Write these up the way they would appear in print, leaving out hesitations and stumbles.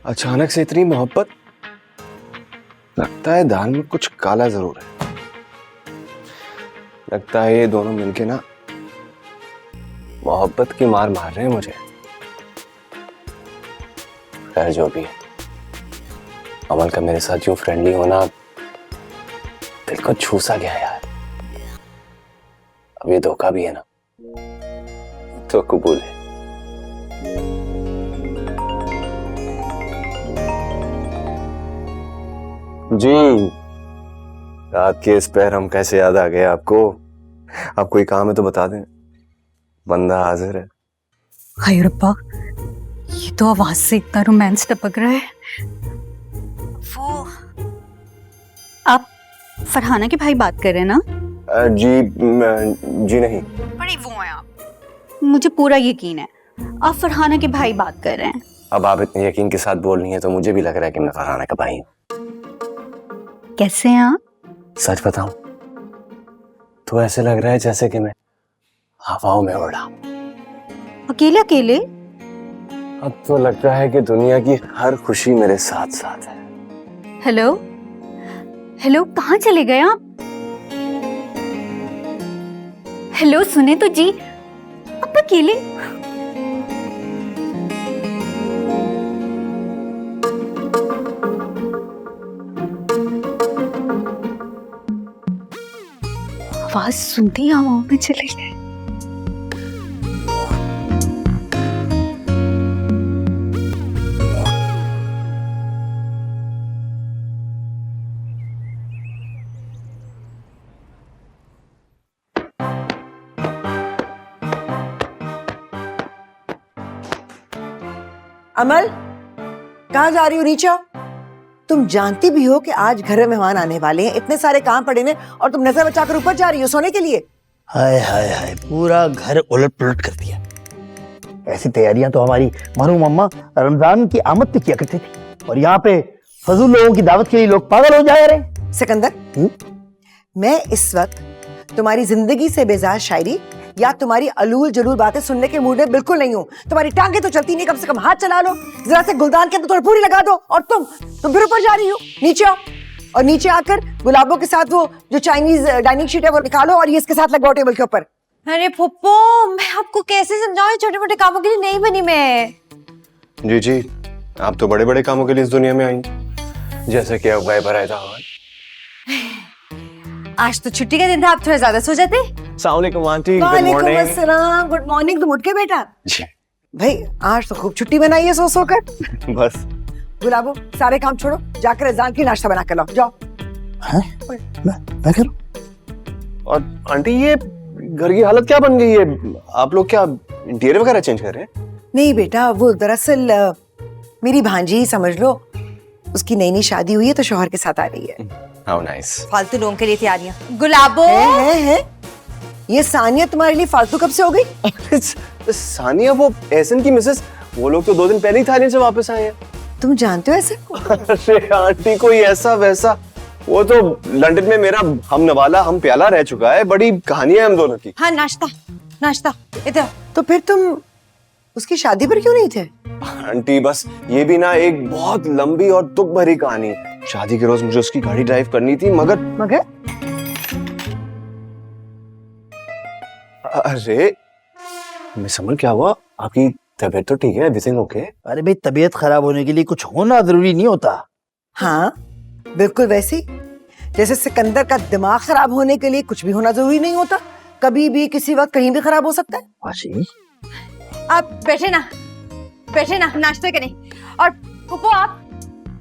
अचानक से इतनी मोहब्बत। लगता है दाल में कुछ काला जरूर है। लगता है ये दोनों मिलके ना मोहब्बत की मार मार रहे हैं मुझे। खैर जो भी है, अमल का मेरे साथ यूं फ्रेंडली होना दिल को छू सा गया यार। अब ये धोखा भी है ना तो कबूल है। जी रात के इस पैर हम कैसे याद आ गए आपको? आप कोई काम है तो बता दें, बंदा हाजिर है। हाय रब्बा, ये तो आवाज से इतना रोमांस टपक रहा है। वो आप फरहाना के भाई बात कर रहे हैं ना? जी नहीं। बड़े वो हैं आप, मुझे पूरा यकीन है आप फरहाना के भाई बात कर रहे हैं। अब आप इतने यकीन के साथ बोल रही हैं तो मुझे भी लग रहा है कि मैं फरहाना का भाई हूँ। कैसे हैं आप? सच बताऊं तो ऐसे लग रहा है जैसे कि मैं हवाओं में उड़ा। अकेले अकेले? अब तो लगता है कि दुनिया की हर खुशी मेरे साथ साथ है। हेलो हेलो, कहाँ चले गए आप? हेलो सुने तो जी, आप अकेले? आवाज सुनते ही हवाओं में चले गए। अमल, कहाँ जा रही हो? नीचे आओ। तुम जानती भी हो कि आज घर में मेहमान आने वाले हैं, इतने सारे काम पड़े हैं और तुम नजर बचाकर ऊपर जा रही हो सोने के लिए। हाय हाय हाय, पूरा घर उलट पुलट कर दिया। ऐसी तैयारियां तो हमारी मरहूम अम्मा रमजान की आमद पे किया करती थी, और यहाँ पे फजूल लोगों की दावत के लिए लोग पागल हो जा रहे। सिकंदर, मैं इस वक्त तुम्हारी जिंदगी से बेजार शायरी या तुम्हारी अलूल जलूल बातें सुनने के मूड में बिल्कुल नहीं हूँ। तुम्हारी टांगे तो चलती नहीं, कम से कम हाथ चला लो, जरा से गुलदान के अंदर थोड़ी पूरी लगा दो। और तुम फिर ऊपर जा रही हो। नीचे आओ, और नीचे आकर गुलाबों के साथ वो जो चाइनीज डाइनिंग शीट है वो निकालो और ये इसके साथ लगाओ टेबल के ऊपर। अरे पुप्पो, मैं आपको कैसे समझाऊं? छोटे मोटे कामों के लिए नहीं बनी मैं। जी जी, आप तो बड़े बड़े कामों के लिए इस दुनिया में आई, जैसे कि अब गायब रहा था। आज तो छुट्टी का दिन था, आप थोड़ा ज्यादा सो जाते। अस्सलाम वालेकुम आंटी, गुड वालेकुम मॉर्निंग। अस्सलाम, गुड मॉर्निंग। तुम उठ के बेटा? जी भाई आज तो खूब छुट्टी बनाई है सो कर। बस। गुलाबो, सारे काम छोड़ो, जाकर अजान की नाश्ता बना कर लाओ, जाओ। मैं करूं? और आंटी ये घर की हालत क्या बन गई है? आप लोग क्या इंटीरियर वगैरह चेंज कर रहे हैं? नहीं बेटा, वो दरअसल मेरी भांजी समझ लो, उसकी नई नई शादी हुई है तो शौहर के साथ आ रही है। How nice. फालतू लोगों के लिए तैयारियां। गुलाबो, है। ये सानिया तुम्हारे लिए फालतू कब से हो गई? सानिया वो एहसन की मिसेस, वो लोग तो 2 दिन पहले ही थाईलैंड से वापस आए हैं। तुम जानते हो ऐसे? अरे आंटी कोई ऐसा वैसा, वो तो लंदन में मेरा हम नवाला हम प्याला रह चुका है। बड़ी कहानी है हम दोनों की। हाँ नाश्ता नाश्ता इधर। तो फिर तुम उसकी शादी पर क्यों नहीं थे? आंटी बस ये भी ना एक बहुत लंबी और दुख भरी कहानी। शादी के रोज मुझे उसकी गाड़ी ड्राइव करनी थी, मगर अरे मिस अमल, क्या हुआ? आपकी तबीयत तो ठीक है? Everything okay? अरे भाई, तबीयत खराब होने के लिए कुछ होना जरूरी नहीं होता। हाँ बिल्कुल वैसे जैसे सिकंदर का दिमाग खराब होने के लिए कुछ भी होना जरूरी नहीं होता। कभी भी किसी वक्त कहीं भी खराब हो सकता है। आप बैठे ना नाश्ता करें। और पुप्पो,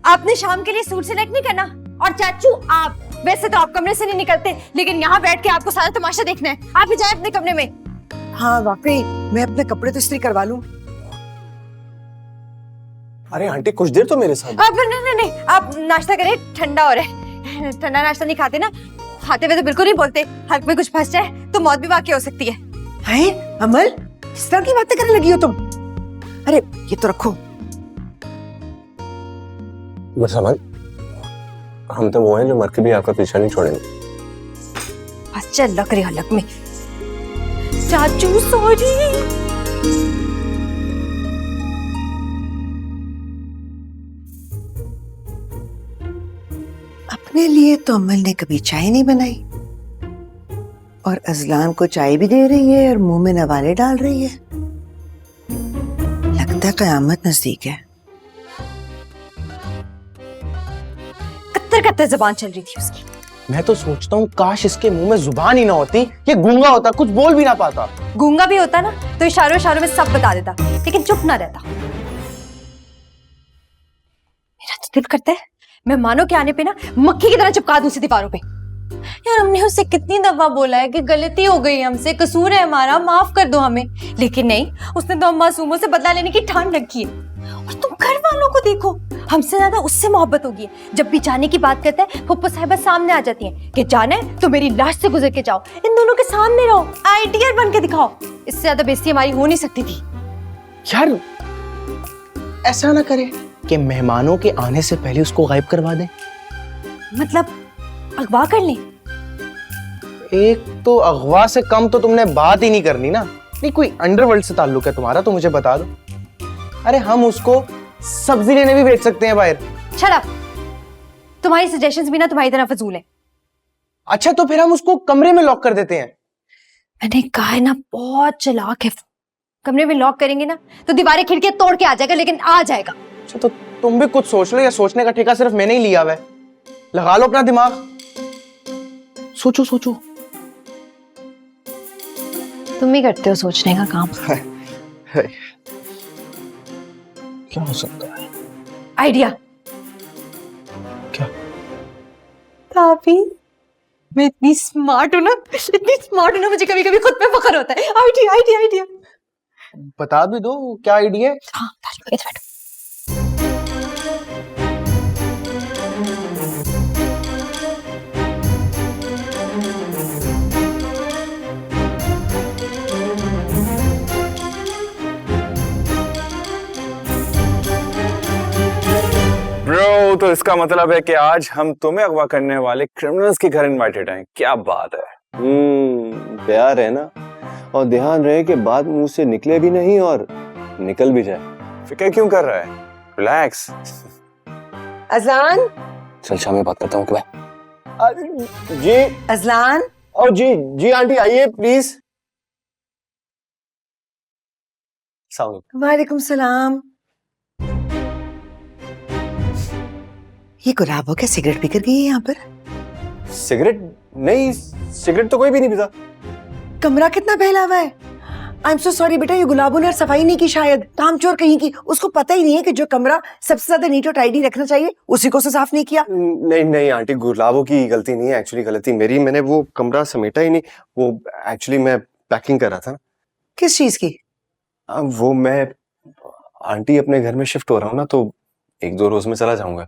आपने शाम के लिए सूट सिलेक्ट नहीं करना। और चाचू, आप वैसे तो आप कमरे से नहीं निकलते, लेकिन यहाँ बैठ के आपको सारा तमाशा देखना है। आप ही जाए अपने कमरे में। हाँ वाकई, मैं अपने कपड़े तो इस्त्री करवा लूं। अरे आंटी कुछ देर तो मेरे साथ। नहीं, आप नाश्ता करें, ठंडा हो रहा है। ठंडा नाश्ता नहीं खाते ना? खाते हुए तो बिल्कुल नहीं बोलते। हल्क में कुछ फंस जाए तो मौत भी वाकई हो सकती है। हैं अमल, किस तरह की बातें करने लगी हो तुम? अरे ये तो रखो। बस अमल, हम तो वो हैं जो मर के भी आपका पीछा नहीं छोड़ेंगे। बस चल लग रही हलक में। चाचू सॉरी। अपने लिए तो अम्मल ने कभी चाय नहीं बनाई और अजलान को चाय भी दे रही है और मुंह में नवाले डाल रही है। लगता है कयामत नजदीक है। कत्तर कत्तर जबान चल रही थी उसकी। मैं तो सोचता हूँ काश इसके मुंह में जुबान ही ना होती, ये गूंगा होता, कुछ बोल भी ना पाता। गूंगा भी होता ना तो इशारों इशारों में सब बता देता, लेकिन चुप ना रहता। मेरा तो दिल करता है मेहमानों के आने पे ना मक्खी की तरह चिपका दूं उसे दीवारों पे। यार हमने उससे कितनी दफा बोला है कि गलती हो गई हमसे, कसूर है हमारा, माफ कर दो हमें, लेकिन नहीं, उसने तो हम मासूमों से बदला लेने की ठान रखी है। और तुम घर वालों को देखो, हमसे ज्यादा उससे मोहब्बत होगी। जब भी जाने की बात करते हैं फुप्पो साहिबा सामने आ जाती हैं कि जाना है तो मेरी लाश से गुजर के जाओ, इन दोनों के सामने रहो, आइडियल बन के दिखाओ। इससे ज्यादा बेइज्जती हमारी हो नहीं सकती थी। यार ऐसा ना करे कि मेहमानों के आने से पहले उसको गायब करवा दें। मतलब अगवा कर लें? एक तो अगवा से कम तो तुमने बात ही नहीं करनी ना। नहीं कोई अंडरवर्ल्ड से ताल्लुक है तुम्हारा तो मुझे बता दो। अरे हम उसको सब्जी लेने भी भेज सकते हैं बाहर। शट अप, तुम्हारी सजेशंस भी ना तुम्हारी तरह फजूल है। अच्छा तो फिर हम उसको कमरे में लॉक कर देते हैं। मैंने कहा है ना बहुत चालाक है। कमरे में लॉक करेंगे ना तो दीवारें खिड़कियां तोड़ के आ जाएगा, लेकिन आ जाएगा। अच्छा तो तुम भी कुछ सोच लो, या सोचने का ठेका सिर्फ मैंने ही लिया हुआ है? लगा लो अपना दिमाग, सोचो सोचो। तुम ही करते हो सोचने का काम। क्या हो सकता है? आइडिया। क्या? भाभी मैं इतनी स्मार्ट हूं ना, इतनी स्मार्ट हूं ना, मुझे कभी कभी खुद पे फख्र होता है। Idea idea idea. बता भी दो क्या आइडिया है। हाँ बैठो। ब्रो, तो इसका मतलब है कि आज हम तुम्हें अगवा करने वाले क्रिमिनल्स के घर इनवाइटेड हैं। क्या बात है। प्यार है ना, और ध्यान रहे कि बात मुंह से निकले भी नहीं और निकल भी जाए। फिक्र क्यों कर रहा है, रिलैक्स। अजलान, चल शाम में बात करता हूँ। जी अजलान। और जी आंटी आइए प्लीज। वालेकुम सलाम। ये गुलाबो क्या सिगरेट पीकर गई है यहाँ पर? सिगरेट नहीं, सिगरेट तो कोई भी नहीं पीता। कमरा कितना फैला हुआ है। आई एम सो सॉरी बेटा, ये गुलाबो ने सफाई नहीं की, शायद कामचोर कहीं की। उसको पता ही नहीं है कि जो कमरा सबसे ज्यादा नीट और टाइडी रखना चाहिए उसी को साफ नहीं किया। नहीं आंटी, गुलाबो की गलती नहीं है, एक्चुअली गलती मेरी। मैंने वो कमरा समेटा ही नहीं। वो एक्चुअली मैं पैकिंग कर रहा था। किस चीज की? वो मैं आंटी अपने घर में शिफ्ट हो रहा हूँ ना, तो 1-2 रोज में चला जाऊंगा।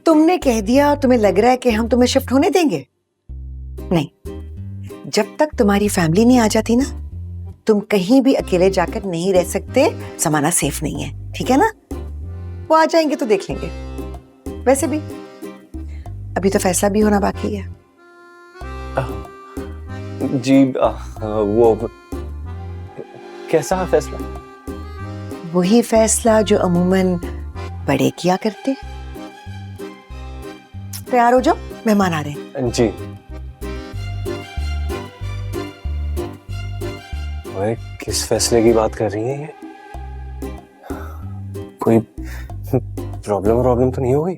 तुमने कह दिया, तुम्हें लग रहा है कि हम तुम्हें शिफ्ट होने देंगे? नहीं, जब तक तुम्हारी फैमिली नहीं आ जाती ना, तुम कहीं भी अकेले जाकर नहीं रह सकते। जमाना सेफ नहीं है, ठीक है ना? वो आ जाएंगे तो देख लेंगे। वैसे भी अभी तो फैसला भी होना बाकी है। जी वो कैसा फैसला? वही फैसला जो अमूमन बड़े किया करते। तैयार हो जाओ, मेहमान आ रहे हैं। जी। अरे किस फैसले की बात कर रही है ये? कोई प्रॉब्लम तो नहीं हो गई?